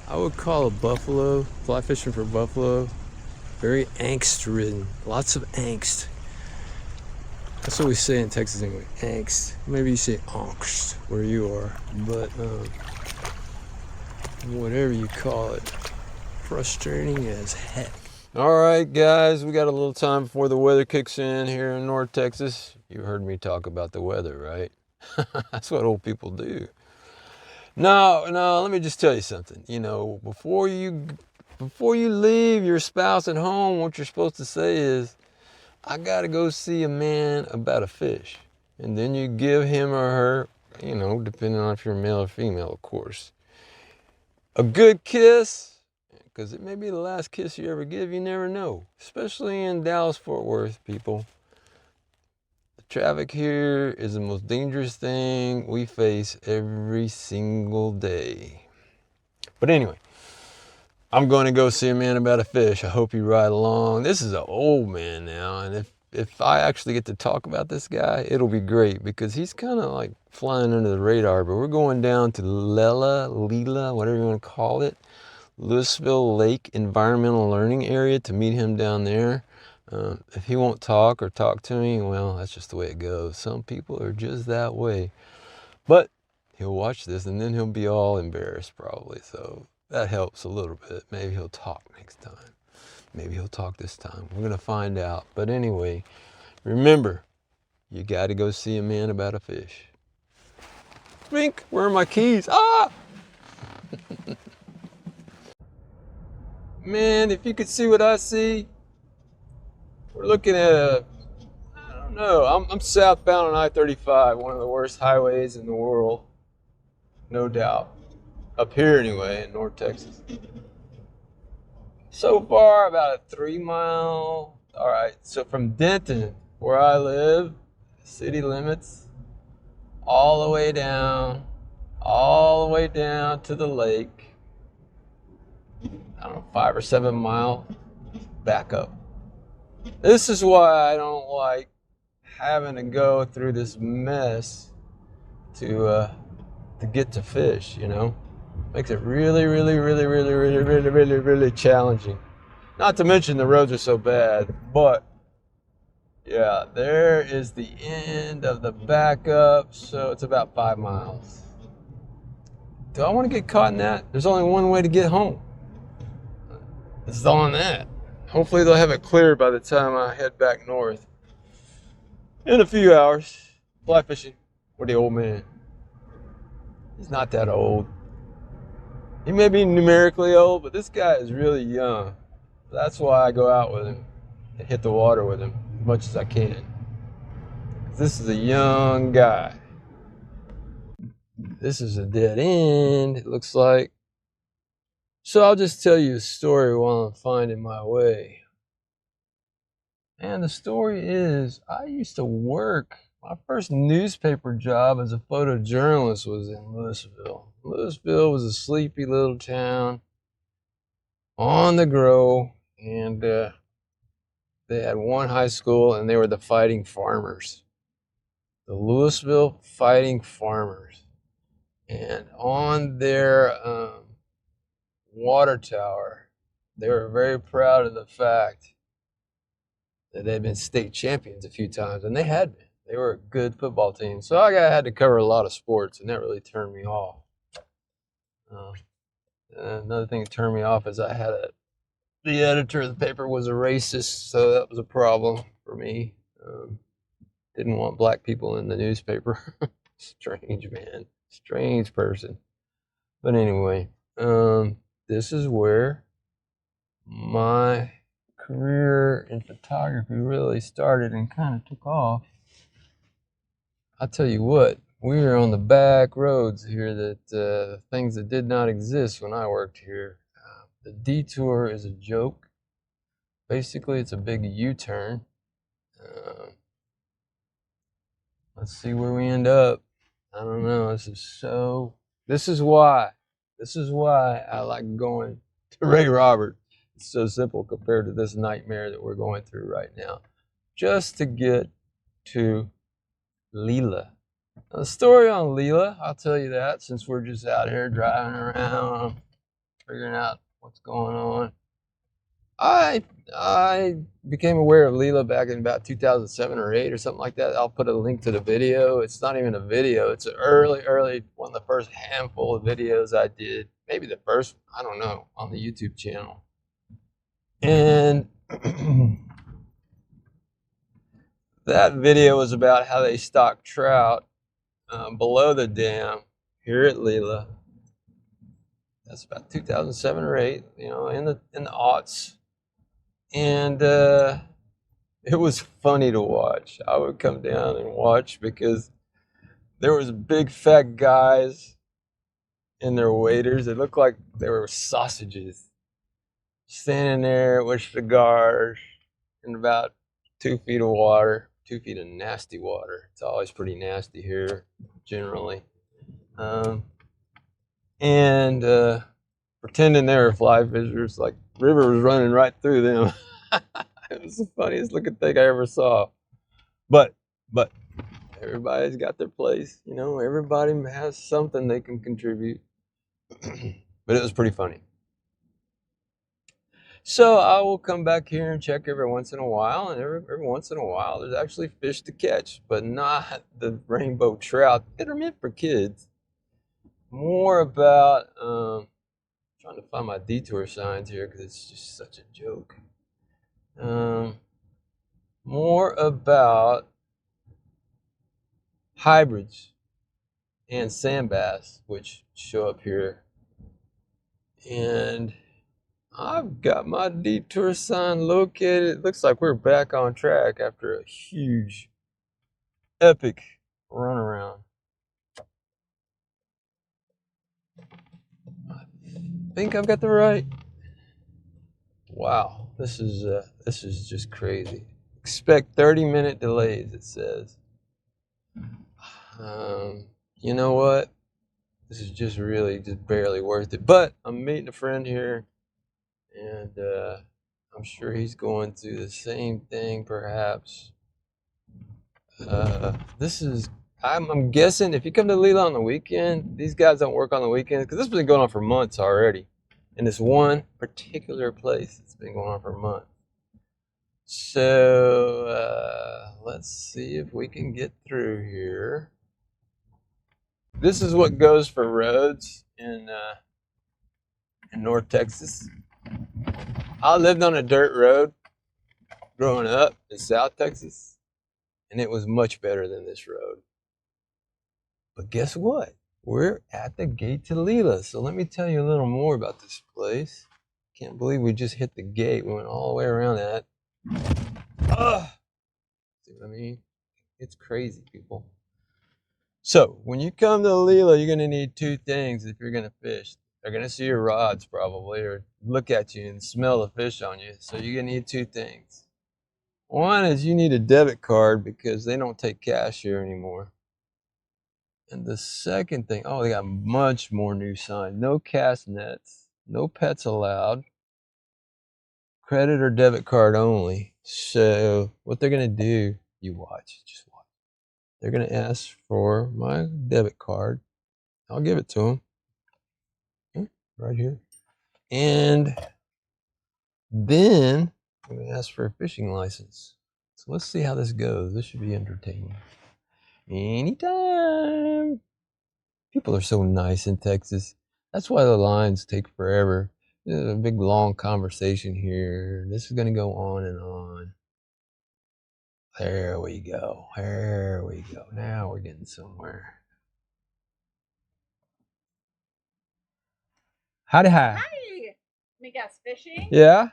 I would call a buffalo, fly fishing for buffalo, very angst ridden. Lots of angst. That's what we say in Texas anyway, angst. Maybe you say angst where you are, but whatever you call it, frustrating as heck. All right, guys, we got a little time before the weather kicks in here in North Texas. You heard me talk about the weather, right? That's what old people do. No, let me just tell you something. You know, before you leave your spouse at home, what you're supposed to say is, I gotta go see a man about a fish. And then you give him or her, you know, depending on if you're male or female, of course, a good kiss, because it may be the last kiss you ever give. You never know, especially in Dallas-Fort Worth, people. The traffic here is the most dangerous thing we face every single day. But anyway, I'm going to go see a man about a fish. I hope you ride along. This is an old man now, and if I actually get to talk about this guy, it'll be great because he's kind of like flying under the radar. But we're going down to LLELA, whatever you want to call it, Lewisville Lake Environmental Learning Area, to meet him down there. If he won't talk or talk to me, well, that's just the way it goes. Some people are just that way. But he'll watch this and then he'll be all embarrassed probably. So that helps a little bit. Maybe he'll talk next time. Maybe he'll talk this time. We're going to find out. But anyway, remember, you got to go see a man about a fish. Rink, where are my keys? Ah! Man, if you could see what I see, we're looking at I don't know, I'm southbound on I-35, one of the worst highways in the world, no doubt. Up here anyway, in North Texas. So far, about a 3 mile. All right, so from Denton, where I live, city limits, all the way down to the lake. I don't know, 5 or 7 mile back up. This is why I don't like having to go through this mess to get to fish, you know. Makes it really challenging. Not to mention the roads are so bad, but yeah, there is the end of the backup, so it's about 5 miles. Do I want to get caught in that? There's only one way to get home. It's on that. Hopefully they'll have it cleared by the time I head back north. In a few hours, fly fishing with the old man. He's not that old. He may be numerically old, but this guy is really young. That's why I go out with him and hit the water with him as much as I can. This is a young guy. This is a dead end, it looks like. So I'll just tell you a story while I'm finding my way. And the story is, I used to work, my first newspaper job as a photojournalist was in Lewisville. Lewisville was a sleepy little town on the grow, and they had one high school, and they were the Fighting Farmers. The Lewisville Fighting Farmers. And on their water tower, they were very proud of the fact that they'd been state champions a few times, and they had been. They were a good football team. So I had to cover a lot of sports, and that really turned me off. Another thing that turned me off is the editor of the paper was a racist, so that was a problem for me. Didn't want black people in the newspaper. Strange man, strange person. But anyway, this is where my career in photography really started and kind of took off. I'll tell you what, we were on the back roads here, that things that did not exist when I worked here. The detour is a joke. Basically, it's a big U-turn. Let's see where we end up. I don't know. This is why I like going to Ray Robert. It's so simple compared to this nightmare that we're going through right now. Just to get to LLELA. Now, the story on LLELA, I'll tell you that, since we're just out here driving around figuring out what's going on. I became aware of LLELA back in about 2007 or 8 or something like that. I'll put a link to the video. It's not even a video. It's an early one of the first handful of videos I did. Maybe the first, I don't know, on the YouTube channel. And that video was about how they stock trout below the dam here at LLELA. That's about 2007 or 8, you know, in the aughts. And it was funny to watch. I would come down and watch because there was big fat guys and their waiters. They looked like they were sausages, standing there with cigars in about 2 feet of water, 2 feet of nasty water. It's always pretty nasty here, generally. And pretending they were fly fishers, like river was running right through them. It was the funniest looking thing I ever saw. But everybody's got their place, you know. Everybody has something they can contribute. But it was pretty funny. So I will come back here and check every once in a while, and every once in a while there's actually fish to catch, but not the rainbow trout that are meant for kids. More about trying to find my detour signs here because it's just such a joke. More about hybrids and sand bass, which show up here. And I've got my detour sign located. It looks like we're back on track after a huge, epic runaround. I think I've got the right. Wow, this is just crazy. Expect 30-minute delays, it says. You know what? This is just really just barely worth it. But I'm meeting a friend here, and I'm sure he's going through the same thing, perhaps. I'm guessing if you come to LLELA on the weekend, these guys don't work on the weekends because this has been going on for months already. In this one particular place, it's been going on for months. So let's see if we can get through here. This is what goes for roads in North Texas. I lived on a dirt road growing up in South Texas, and it was much better than this road. But guess what? We're at the gate to LLELA. So let me tell you a little more about this place. Can't believe we just hit the gate. We went all the way around that. See what I mean? It's crazy, people. So when you come to LLELA, you're going to need 2 things if you're going to fish. They're going to see your rods probably, or look at you and smell the fish on you. So you're going to need 2 things. One is you need a debit card because they don't take cash here anymore. And the second thing, oh, they got much more new signs. No cast nets, no pets allowed, credit or debit card only. So what they're going to do, you watch, just watch. They're going to ask for my debit card. I'll give it to them. Right here. And then I'm going to ask for a fishing license. So let's see how this goes. This should be entertaining. Anytime. People are so nice in Texas. That's why the lines take forever. There's a big long conversation here. This is going to go on and on. There we go. There we go. Now we're getting somewhere. Howdy hi. Hi. Let me guess, fishing? Yeah. All right.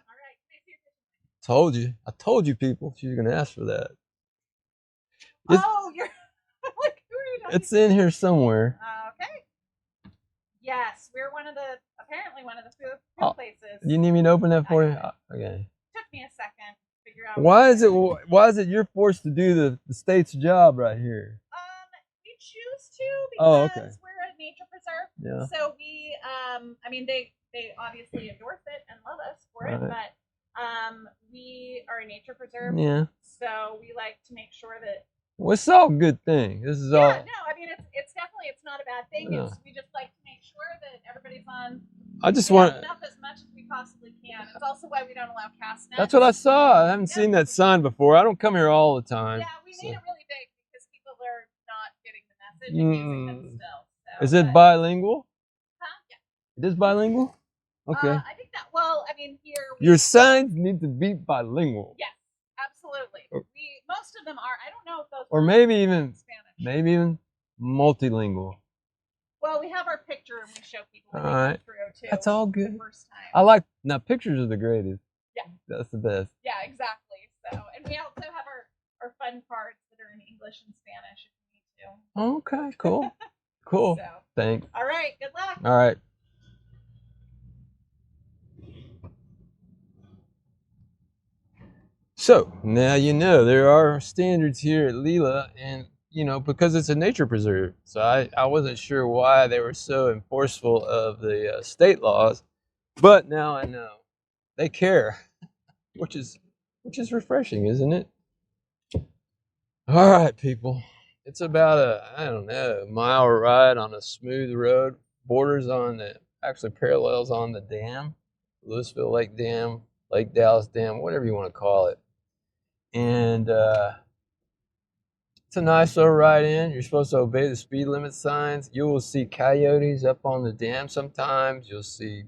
Told you. I told you people she's going to ask for that. Oh, you're like, who are you talking It's in here somewhere. Okay. Yes, we're apparently one of the food places. You need me to open that for you? Okay. Took me a second to figure out. Why is it you're forced to do the state's job right here? We choose to because we're a nature preserve. Yeah. So we, I mean, they obviously endorse it and love us for it, but we are a nature preserve. Yeah. So we like to make sure that. Well, it's all a good thing. This is all. Yeah, no, I mean it's definitely not a bad thing. We just like to make sure that everybody's on. I just want enough it's also why we don't allow cast nets. That's what I saw. I haven't seen that sign before. I don't come here all the time. Yeah, we made it really big because people are not getting the message and using them still. So, is it bilingual? Huh? Yeah. It is bilingual? Okay. I think that, well, I mean, here. Your signs need to be bilingual. Yes, absolutely. Most of them are. I don't know if those or maybe even Spanish. Maybe even multilingual. Well, we have our picture and we show people all right. through too. That's all good. The first time. I like, now pictures are the greatest. Yeah. That's the best. Yeah, exactly. So, and we also have our fun cards that are in English and Spanish if you need to. Okay, cool. Cool. So, thanks. All right, good luck. All right. So now you know there are standards here at LLELA, and you know, because it's a nature preserve. So I wasn't sure why they were so enforceful of the state laws, but now I know they care, which is refreshing, isn't it? All right, people. It's about a mile ride on a smooth road, borders on actually parallels on the dam, Lewisville Lake Dam, Lake Dallas Dam, whatever you want to call it. And it's a nice little ride in. You're supposed to obey the speed limit signs. You will see coyotes up on the dam sometimes. You'll see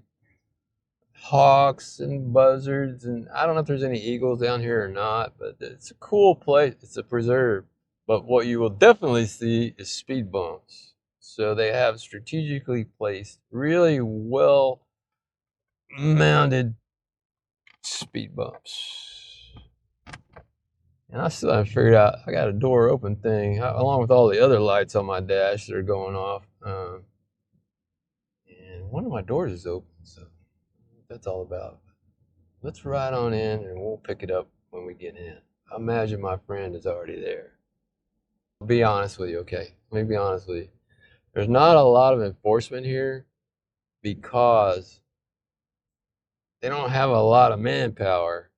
hawks and buzzards, and I don't know if there's any eagles down here or not, but it's a cool place. It's a preserve. But what you will definitely see is speed bumps. So they have strategically placed, really well mounted speed bumps. And I still haven't figured out, I got a door open thing, along with all the other lights on my dash that are going off. And one of my doors is open, so that's all about. Let's ride on in and we'll pick it up when we get in. I imagine my friend is already there. I'll be honest with you, okay? Let me be honest with you. There's not a lot of enforcement here because they don't have a lot of manpower.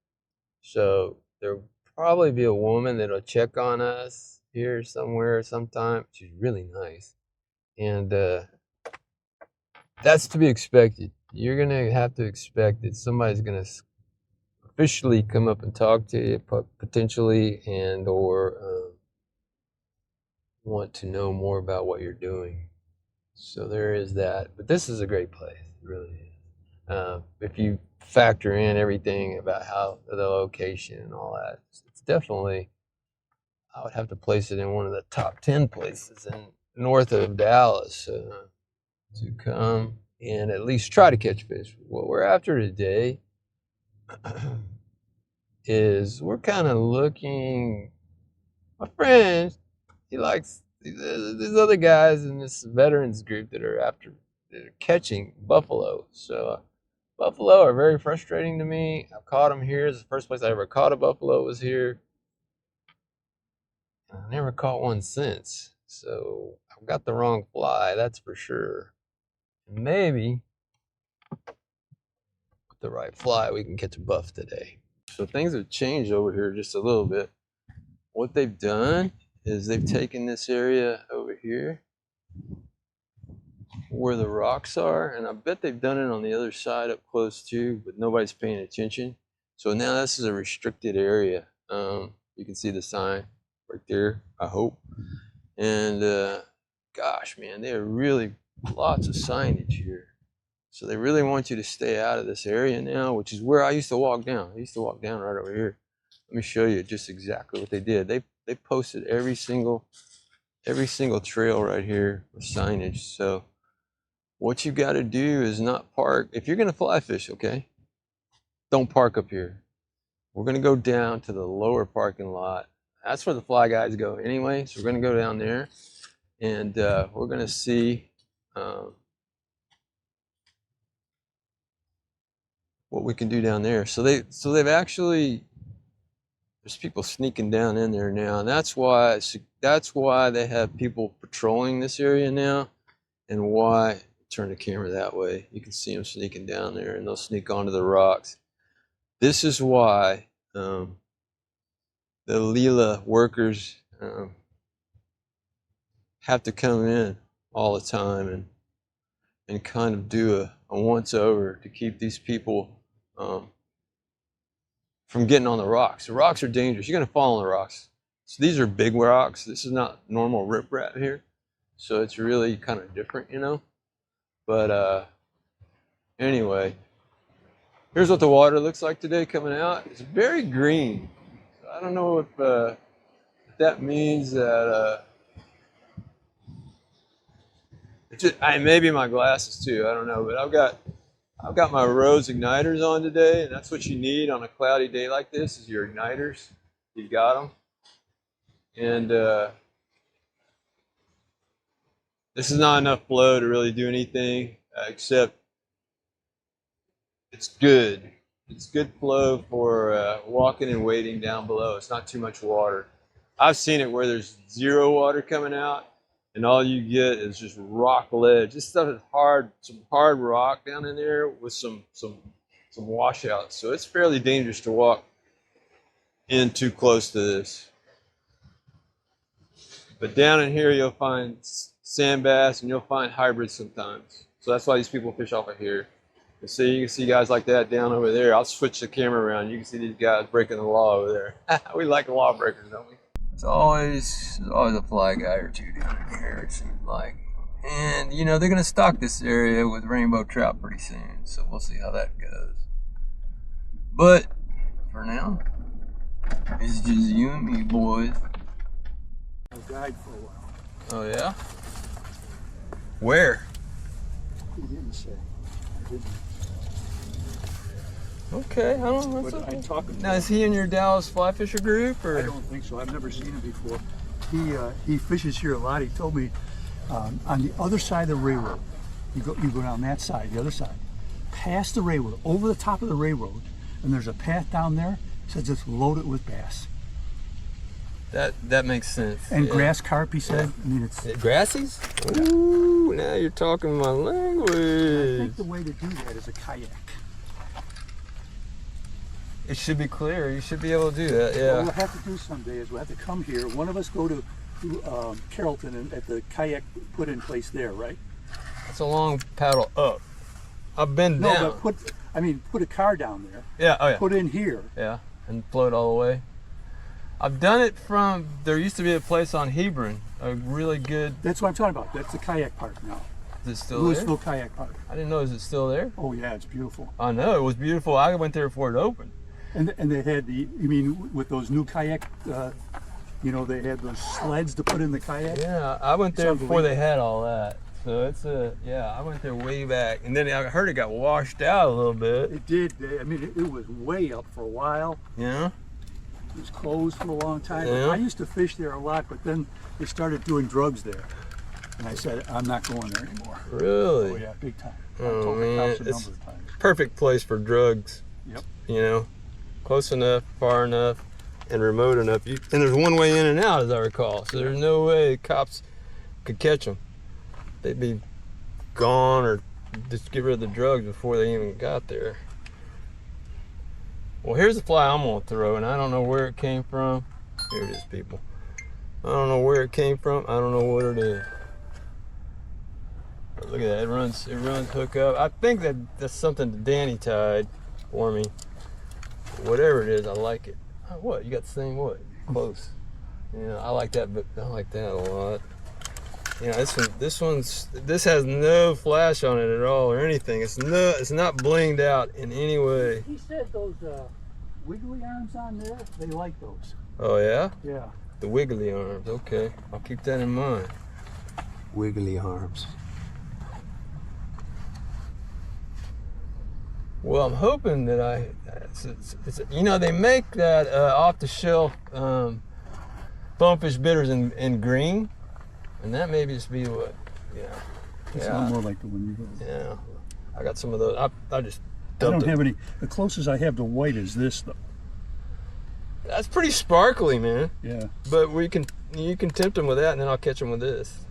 So there'll probably be a woman that'll check on us here somewhere sometime. She's really nice. And that's to be expected. You're going to have to expect that somebody's going to officially come up and talk to you, potentially, and or want to know more about what you're doing. So there is that. But this is a great place. It really is. If you factor in everything about how the location and all that, it's definitely, I would have to place it in one of the top 10 places in north of Dallas to come and at least try to catch fish. What we're after today is we're kind of looking, my friend, he likes these other guys in this veterans group that are catching buffalo. So buffalo are very frustrating to me. I've caught them here. It's the first place I ever caught a buffalo was here. I never caught one since. So I've got the wrong fly, that's for sure. Maybe with the right fly, we can catch a buff today. So things have changed over here just a little bit. What they've done is they've taken this area over here where the rocks are, and I bet they've done it on the other side up close too, but nobody's paying attention. So now this is a restricted area. You can see the sign right there, I hope. And gosh, man, they have really lots of signage here. So they really want you to stay out of this area now, which is where I used to walk down. I used to walk down right over here. Let me show you just exactly what they did. They posted every single trail right here with signage. So what you got to do is not park. If you're going to fly fish, okay, don't park up here. We're going to go down to the lower parking lot. That's where the fly guys go anyway. So we're going to go down there, and we're going to see what we can do down there. So they've actually, there's people sneaking down in there now, and that's why they have people patrolling this area now, and why, turn the camera that way, you can see them sneaking down there, and they'll sneak onto the rocks. This is why the LLELA workers have to come in all the time and kind of do a once over to keep these people from getting on the rocks. The rocks are dangerous. You're gonna fall on the rocks. So these are big rocks. This is not normal riprap here. So it's really kind of different, you know. But anyway, here's what the water looks like today coming out. It's very green. So I don't know if that means that maybe my glasses too. I don't know, but I've got my Rose igniters on today, and that's what you need on a cloudy day like this is your igniters. You've got them, and this is not enough flow to really do anything except it's good. It's good flow for walking and wading down below. It's not too much water. I've seen it where there's zero water coming out, and all you get is just rock ledge. This stuff is hard, some hard rock down in there with some washouts. So it's fairly dangerous to walk in too close to this. But down in here, you'll find sand bass, and you'll find hybrids sometimes. So that's why these people fish off of here. And so you can see guys like that down over there. I'll switch the camera around. You can see these guys breaking the law over there. We like lawbreakers, don't we? There's always a fly guy or two down in here, it seems like. And, you know, they're going to stock this area with rainbow trout pretty soon. So we'll see how that goes. But, for now, it's just you and me, boys. I died for a while. Oh, yeah? Where? He didn't say. I didn't. Okay, I don't know. But Okay. I talked Now, is he in your Dallas fly fisher group? Or? I don't think so. I've never seen him before. He fishes here a lot. He told me on the other side of the railroad, you go down that side, the other side, past the railroad, over the top of the railroad, and there's a path down there. He says it's loaded with bass. That makes sense. And grass carp, he said. I mean, it's. Grassies? Ooh, now you're talking my language. I think the way to do that is a kayak. It should be clear. You should be able to do that, yeah. What we'll have to do someday is we'll have to come here. One of us go to Carrollton and at the kayak put in place there, right? It's a long paddle up. I've been down. No, but put a car down there. Yeah, oh yeah. Put in here. Yeah, and float all the way. I've done it from, there used to be a place on Hebron, a really good. That's what I'm talking about. That's the kayak park now. Is it still Lewisville there? Kayak Park. I didn't know, is it still there? Oh yeah, it's beautiful. I know, it was beautiful. I went there before it opened. And they had you mean with those new kayak, you know, they had those sleds to put in the kayak? Yeah, I went there before they had all that. So it's yeah, I went there way back. And then I heard it got washed out a little bit. It did. I mean, it was way up for a while. Yeah. It was closed for a long time. Yeah. I used to fish there a lot, but then they started doing drugs there. And I said, I'm not going there anymore. Really? Oh yeah, big time. Oh, I told man. the cops a It's number of times. perfect place for drugs. Yep. You know, close enough, far enough, and remote enough. And there's one way in and out, as I recall. So there's no way cops could catch them. They'd be gone or just get rid of the drugs before they even got there. Well, here's the fly I'm gonna throw, and I don't know where it came from. Here it is, people. I don't know where it came from. I don't know what it is. But look at that, it runs hook up. I think that's something that Danny tied for me. Whatever it is, I like it. Oh, what, you got the same what? Close. Yeah, I like that, but I like that a lot. You know, this has no flash on it at all or anything. It's not blinged out in any way. He said those wiggly arms on there, they like those. Oh yeah? Yeah. The wiggly arms, okay. I'll keep that in mind. Wiggly arms. Well, I'm hoping that you know, they make that off-the-shelf bonefish bitters in green, and that may just be what, yeah. It's a lot more like the one you got. Yeah, I got some of those. I just I dumped don't have any. The closest I have to white is this, though. That's pretty sparkly, man. Yeah. But you can tempt them with that, and then I'll catch them with this.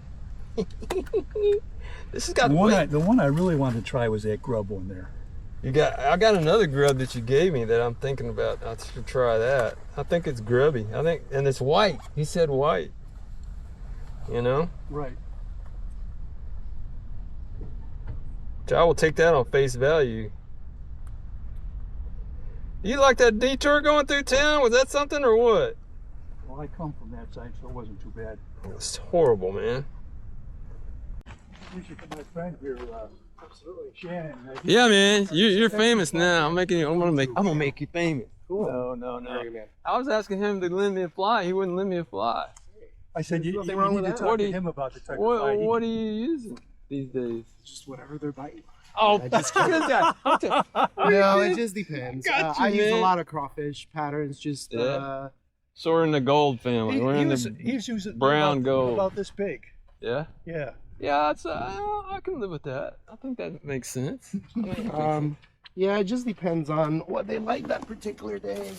This has got the one I really wanted to try was that grub one there. I got another grub that you gave me that I'm thinking about. I should try that. I think it's grubby. And it's white. He said white. You know? Right. So I will take that on face value. You like that detour going through town? Was that something or what? Well, I come from that side, so it wasn't too bad. It's horrible, man. We should get my friend here, absolutely, Shannon. Yeah, man, you're famous now. I'm gonna make you famous. Cool. No. I was asking him to lend me a fly. He wouldn't lend me a fly. I said, you nothing wrong need with to that. talk to him about the type of fly. What are you using these days? Just whatever they're biting. Oh, I just look at that. No, it just depends. Got you, I use a man. lot of crawfish patterns. Just Yeah. So we're in the gold family. We're in the He's using brown about, gold. about this big. Yeah. Yeah. Yeah, it's I can live with that. I think that makes sense. yeah, it just depends on what they like that particular day.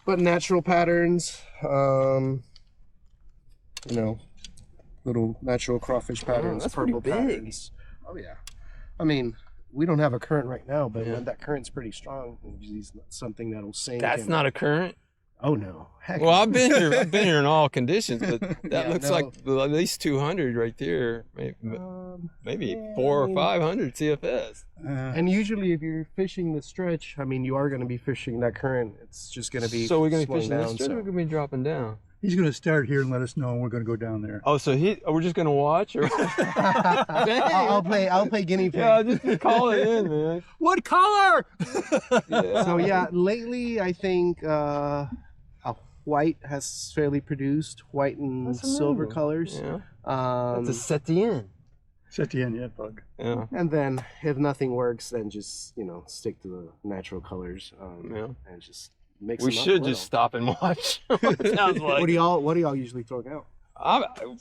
But natural patterns, you know, little natural crawfish patterns, that's pretty purple big. patterns. Oh yeah. I mean, we don't have a current right now, but Yeah. when that current's pretty strong, it's something that'll sink. That's and- not a current. Oh no. Heck Well, no. I've been here. I've been here in all conditions, but that Yeah, looks no. like at least 200 right there. Maybe yeah, 400 I or mean- 500 CFS. And usually, if you're fishing the stretch, I mean, you are going to be fishing that current. It's just going to be So we're gonna be slowing fishing this down, stretch. so- We're gonna be dropping down. He's going to start here and let us know, and we're going to go down there. Oh, so we're just gonna watch, or I'll play guinea pig. yeah, just call it in, man. What color? Yeah. So yeah, lately I think a white has fairly produced white and That's silver amazing. colors. Yeah. Um, That's a set the end. Set the end yet, bug. Yeah. and then if nothing works, then just stick to the natural colors. Yeah. And just mix We them up a should little. just stop and watch. It sounds like. What do y'all usually throw out?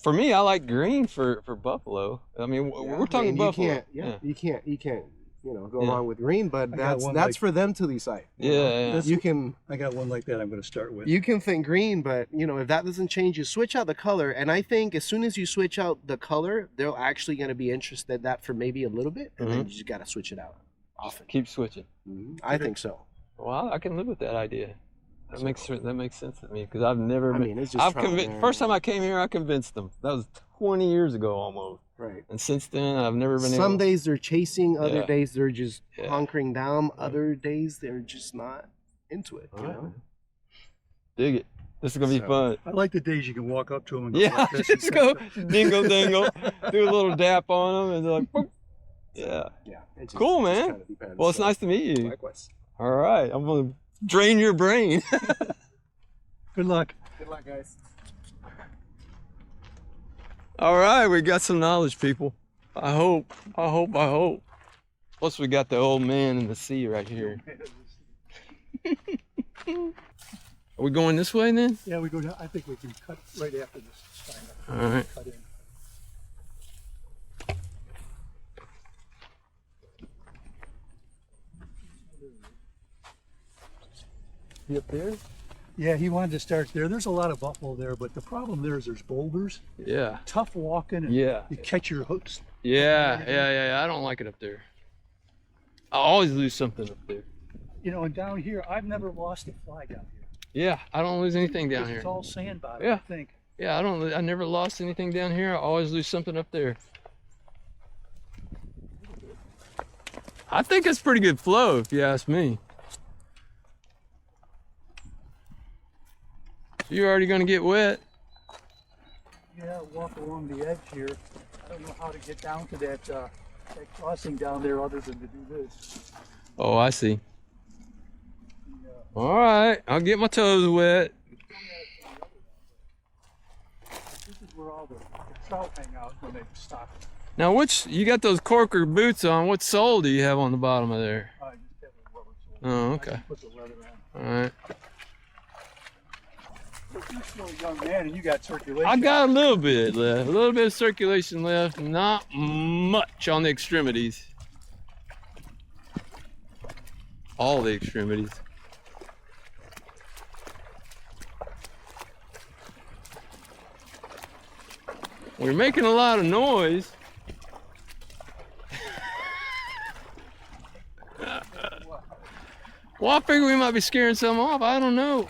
For me, I like green for buffalo. I mean, we're talking buffalo. You can't go Yeah. wrong with green, but I got that's one that's like- for them to decide. Yeah. You can I got one like that I'm going to start with. You can think green, but if that doesn't change, you switch out the color. And I think as soon as you switch out the color, they're actually going to be interested in that for maybe a little bit, and then you just got to switch it out often. Keep switching. I think so. Well, I can live with that idea. That makes sense to me because I've never. I mean, it's just trial and error. First time I came here, I convinced them. That was 20 years ago almost. Right. And since then, I've never been Some able. days they're chasing, other Yeah. days they're just Yeah. hunkering down, other days they're just not into it. Alright. Dig it. This is gonna be So- fun. I like the days you can walk up to him and go Yeah, like this and just touch go them. dingle dingle, do a little dap on them, and they're like, boop. Yeah. Yeah. It just, Cool, it just man. kinda depends. Well, it's So, nice to meet you. Likewise. All right, I'm gonna drain your brain. Good luck. Good luck, guys. All right, we got some knowledge, people. I hope. Plus, we got the old man in the sea right here. Are we going this way then? Yeah, we go down. I think we can cut right after this. All right. Cut in. You up there? Yeah, he wanted to start there. There's a lot of buffalo there, but the problem there is there's boulders. Yeah. Tough walking, and Yeah. you catch your hooks. Yeah. I don't like it up there. I always lose something up there. And down here, I've never lost a fly down here. Yeah, I don't lose anything down here. It's all sand bottom, Yeah. I think. Yeah, I never lost anything down here. I always lose something up there. I think it's pretty good flow, if you ask me. You're already gonna get wet. Yeah, walk along the edge here. I don't know how to get down to that crossing down there other than to do this. Oh, I see. All right, I'll get my toes wet. This is where all the trout hang out when they stop. Now, you got those corker boots on? What sole do you have on the bottom of there? I just have a rubber sole. Oh, I okay. just put the leather on. All right. You're still a young man and you got circulation. I got a little bit left, a little bit of circulation left, not much on the extremities. All the extremities. We're making a lot of noise. Well, I figure we might be scaring some off. I don't know.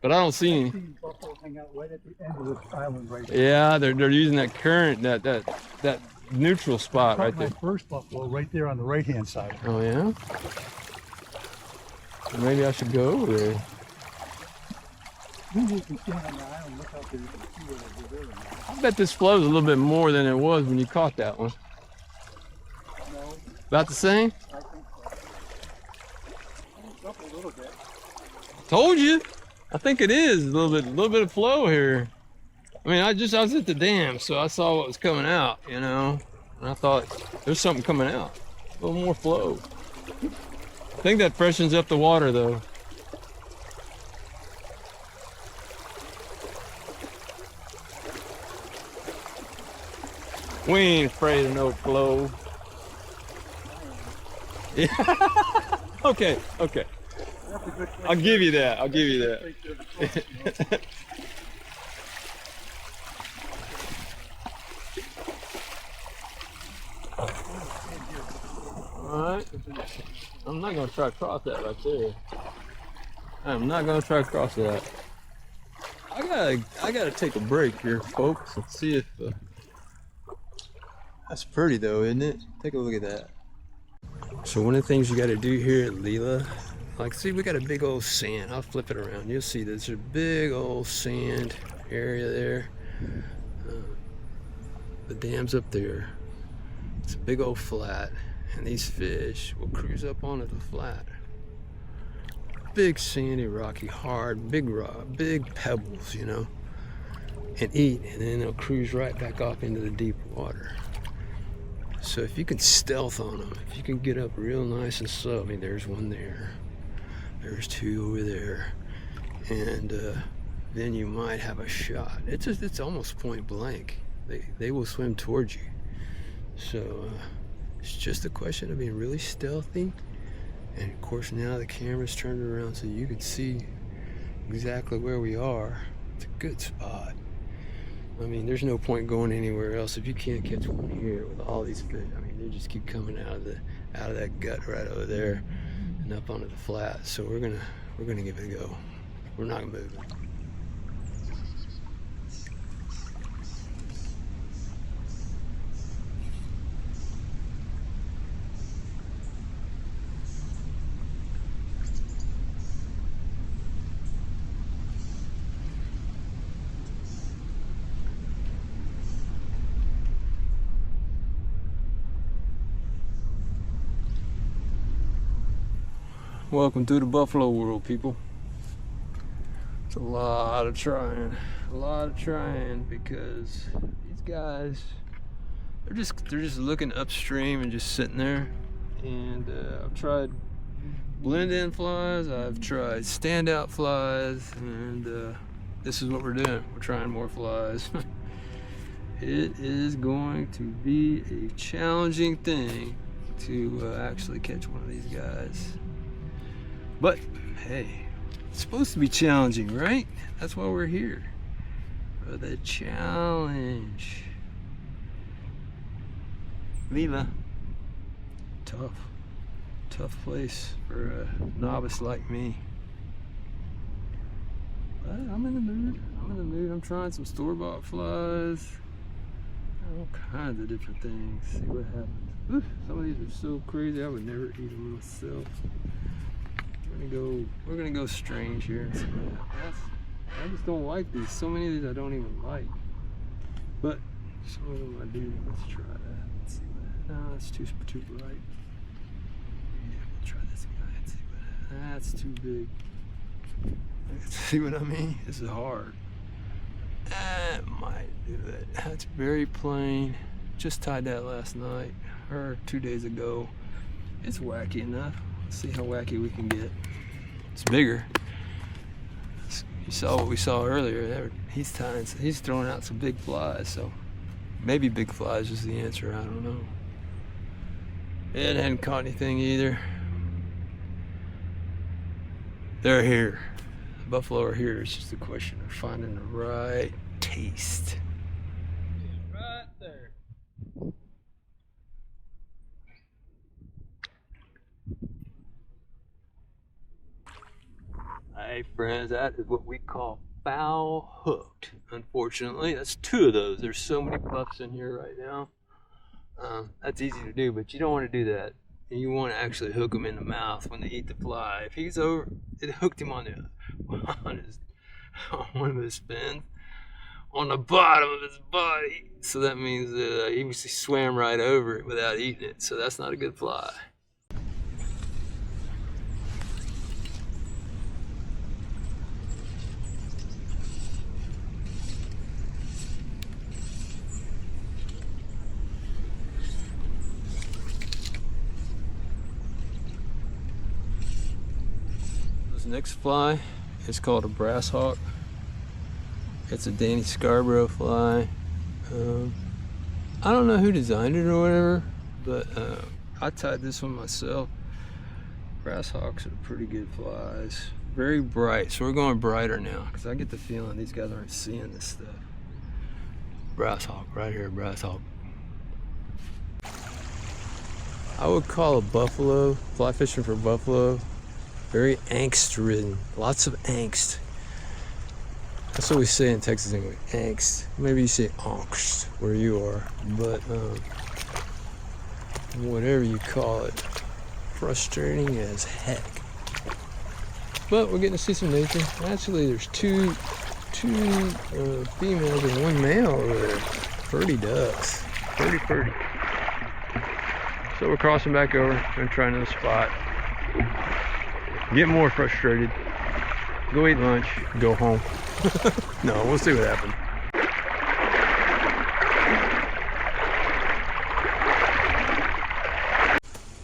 But I don't see any. I've seen buffalo hang out right at the end of this island right there. Yeah, they're using that current, that neutral spot Caught right my there. first buffalo right there on the right-hand side. Oh yeah? Maybe I should go over there. Maybe you can stand on the island and look out there, you can see where they're there. I bet this flows a little bit more than it was when you caught that one. No, About the same? I think so. It's up a little bit. Told you. I think it is a little bit of flow here. I mean, I was at the dam, so I saw what was coming out, you know, and I thought there's something coming out, a little more flow. I think that freshens up the water though. We ain't afraid of no flow. Yeah. Okay. That's a good place. I'll give you that. Right there, the close, you know. Alright. I'm not gonna try to cross that right there. I'm not gonna try to cross that. I gotta take a break here, folks, and see if that's pretty though, isn't it? Take a look at that. So one of the things you gotta do here at LLELA, like see we got a big old sand. I'll flip it around. You'll see there's a big old sand area there. The dam's up there. It's a big old flat, and these fish will cruise up onto the flat. Big sandy, rocky, hard, big rock, big pebbles, you know, and eat, and then they'll cruise right back off into the deep water. So if you can stealth on them, if you can get up real nice and slow, I mean, there's one there, there's two over there, and then you might have a shot. It's almost point blank. They will swim towards you. So it's just a question of being really stealthy. And of course now the camera's turned around so you can see exactly where we are. It's a good spot. I mean, there's no point going anywhere else if you can't catch one here with all these fish. I mean, they just keep coming out of that gut right over there and up onto the flat. So we're gonna give it a go. We're not moving. Welcome to the buffalo world, people. It's a lot of trying because these guys, they're just looking upstream and just sitting there. And I've tried blend-in flies, I've tried standout flies, and this is what we're doing. We're trying more flies. It is going to be a challenging thing to actually catch one of these guys. But hey, it's supposed to be challenging, right? That's why we're here. For the challenge. LLELA. Tough place for a novice like me. But I'm in the mood. I'm trying some store-bought flies. All kinds of different things. See what happens. Ooh, some of these are so crazy I would never eat them myself. We're gonna go strange here and see what happens. I just don't like these. So many of these I don't even like. But some of them I do. Let's try that. Let's see what. No, that's too bright. Yeah, we'll try this guy and see what. That's too big. See what I mean? This is hard. That might do it. That's very plain. Just tied that last night or 2 days ago. It's wacky enough. Let's see how wacky we can get. It's bigger. You saw what we saw earlier. He's throwing out some big flies, so maybe big flies is the answer. I don't know. It hadn't caught anything either. They're here. The buffalo are here. It's just a question of finding the right taste. Right there. Hey friends, that is what we call foul hooked. Unfortunately, that's 2 of those. There's so many buffs in here right now. That's easy to do, but you don't want to do that. You want to actually hook them in the mouth when they eat the fly. If he's over, it hooked him on one of his fins on the bottom of his body. So that means that he swam right over it without eating it. So that's not a good fly. This next fly is called a brass hawk. It's a Danny Scarborough fly. I don't know who designed it or whatever, but I tied this one myself. Brass hawks are pretty good flies. Very bright, so we're going brighter now because I get the feeling these guys aren't seeing this stuff. Brass hawk, right here, brass hawk. I would call a buffalo, fly fishing for buffalo, very angst ridden, lots of angst. That's what we say in Texas English, angst. Maybe you say angst where you are, but whatever you call it, frustrating as heck. But we're getting to see some nature. Actually, there's two females and one male over there. Pretty ducks, pretty. So we're crossing back over, gonna try another spot. Get more frustrated. Go eat lunch, go home. No, we'll see what happens.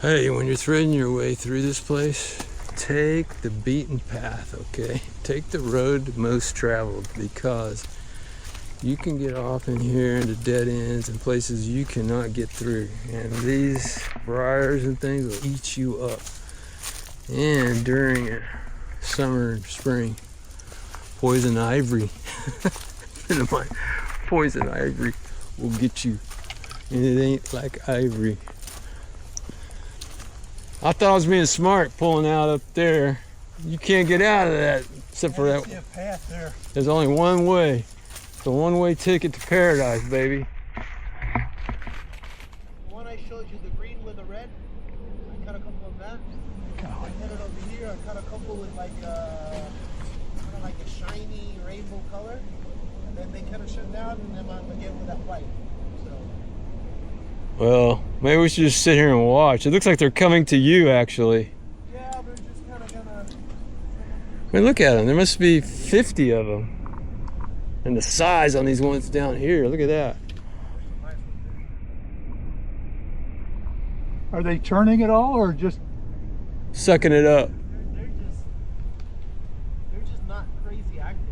Hey, when you're threading your way through this place, take the beaten path, okay? Take the road most traveled, because you can get off in here into dead ends and places you cannot get through. And these briars and things will eat you up. And during summer and spring, poison ivy, poison ivy will get you, and it ain't like ivory. I thought I was being smart pulling out up there. You can't get out of that except for that. a path there. There's only one way. It's a one-way ticket to paradise, baby. The one I showed you, the green with the red, I cut a couple of that. I headed over here, I cut a couple with like kind of like a shiny rainbow color, and then they kind of shut down, and then I'm again with that white. So. Well, maybe we should just sit here and watch. It looks like they're coming to you, actually. Yeah, they're just kind of gonna. I mean, look at them. There must be 50 of them. And the size on these ones down here, look at that. Are they turning at all, or just? Sucking it up. They're just not crazy active.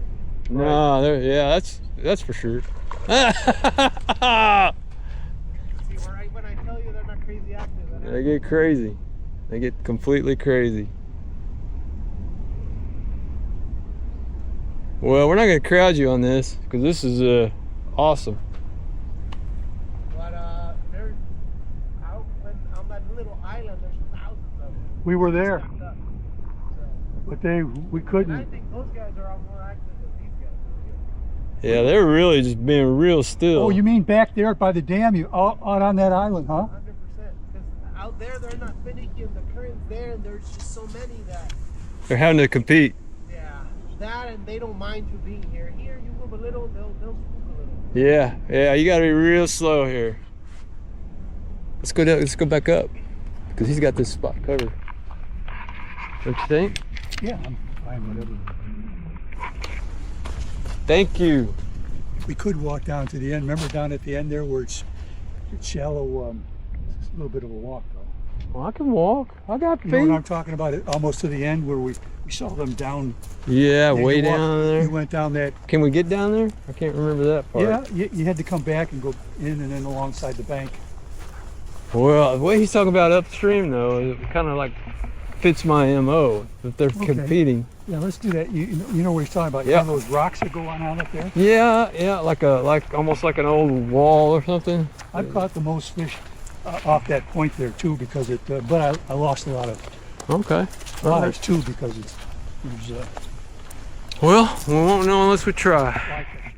No, yeah, that's for sure. See, right when I tell you they're not crazy active, They get crazy. They get completely crazy. Well, we're not going to crowd you on this because this is awesome. but they're out on that little island. There's thousands of them. We were there, Stacked up. but we And I couldn't. think those guys are all more active than these guys. Yeah, they're really just being real still. Oh, you mean back there by the dam? You out on that island, huh? 100%. Because out there, they're not finicky, and the current's there, and there's just so many that. They're having to compete. Yeah, that and they don't mind you being here. Here, you move a little, they'll spook a little. Yeah, you got to be real slow here. Let's go down. Let's go back up because he's got this spot covered. Don't you think? Yeah, I'm fine, whatever. Thank you. We could walk down to the end. Remember down at the end there where it's shallow, it's a little bit of a walk though. Well, I can walk. I got You know what feet. I'm talking about? Almost to the end where we saw them down. Yeah, you way walked- down there. You went down that. Can we get down there? I can't remember that part. Yeah, you had to come back and go in and then alongside the bank. Well, the way he's talking about upstream though, it kind of like fits my MO if they're Okay. competing. Yeah, let's do that. You know what he's talking about? Yeah. You know those rocks that go on up there? Yeah, like almost like an old wall or something. I've caught the most fish off that point there too because it. But I lost a lot of Okay. flies too because there's Well, we won't know unless we try. like